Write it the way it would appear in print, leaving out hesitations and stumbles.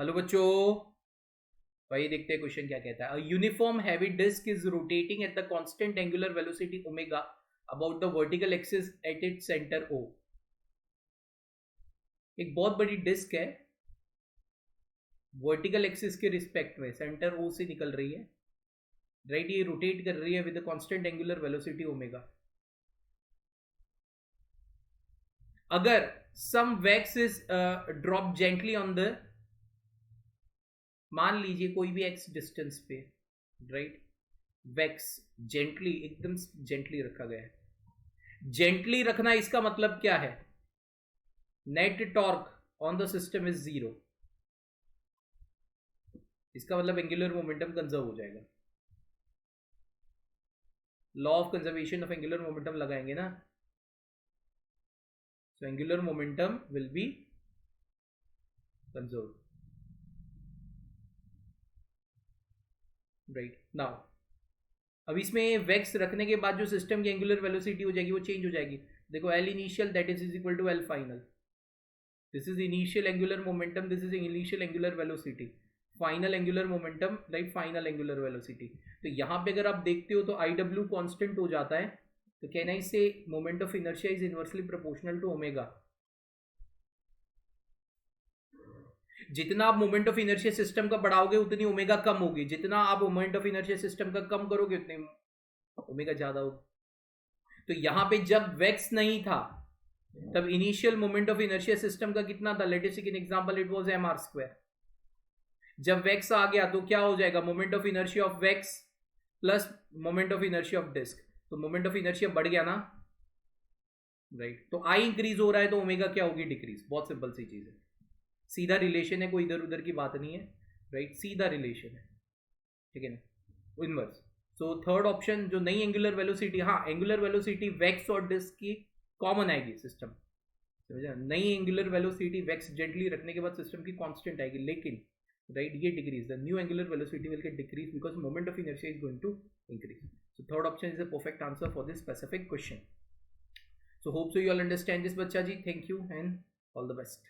Hello बच्चों, भाई देखते हैं क्वेश्चन क्या कहता है. Uniform heavy disc is rotating at the constant angular velocity omega about the vertical axis at its centre O. एक बहुत बड़ी डिस्क है, वर्टिकल एक्सिस के रिस्पेक्ट में सेंटर ओ से निकल रही है, राइट. ये रोटेट कर रही है with the constant angular velocity omega. अगर some wax is drop gently on the, मान लीजिए कोई भी एक्स डिस्टेंस पे, राइट, वैक्स जेंटली, एकदम जेंटली रखा गया है. जेंटली रखना इसका मतलब क्या है? Net torque on the system is 0. इसका मतलब एंगुलर मोमेंटम कंजर्व हो जाएगा. Law of conservation of angular momentum लगाएंगे ना, so angular momentum will be conserve, right. Now अब इसमें वैक्स रखने के बाद जो सिस्टम की एंगुलर वेलोसिटी हो जाएगी वो चेंज हो जाएगी. देखो, L initial that is equal to L final. This is initial angular momentum, this is initial angular velocity, final angular momentum, right, final angular velocity. तो यहां पे अगर आप देखते हो तो आई डब्ल्यू कॉन्स्टेंट हो जाता है, तो कहना इससे moment of inertia is inversely proportional to omega. जितना आप मोमेंट ऑफ इनर्शिया सिस्टम का बढ़ाओगे उतनी ओमेगा कम होगी, जितना आप मोमेंट ऑफ इनर्शिया सिस्टम का कम करोगे उतने ओमेगा ज्यादा होगी. तो यहां पे जब वैक्स नहीं था तब initial moment of inertia system का कितना था? Let us take an example, it was M R square. जब वैक्स आ गया तो क्या हो जाएगा? Moment of inertia of wax plus moment of inertia of disc. तो मोमेंट ऑफ इनर्शिया बढ़ गया ना, राइट. तो आई इंक्रीज हो रहा है तो ओमेगा क्या होगी? डिक्रीज. बहुत सिंपल सी चीज है, सीधा रिलेशन है, कोई इधर उधर की बात नहीं है, राइट. सीधा रिलेशन है, ठीक है ना, इनवर्स. सो थर्ड ऑप्शन जो नई एंगुलर वेलोसिटी, हाँ एंगुलर वेलोसिटी वैक्स और डिस्क की कॉमन आएगी सिस्टम, समझा. नई एंगुलर वेलोसिटी वैक्स जेंटली रखने के बाद सिस्टम की कांस्टेंट आएगी, लेकिन राइट ये decrease, the new angular velocity will get decrease because moment of inertia is going to increase. So third option is the perfect answer for this specific question. So hope so you all understand this, bacha ji. Thank you and all the best.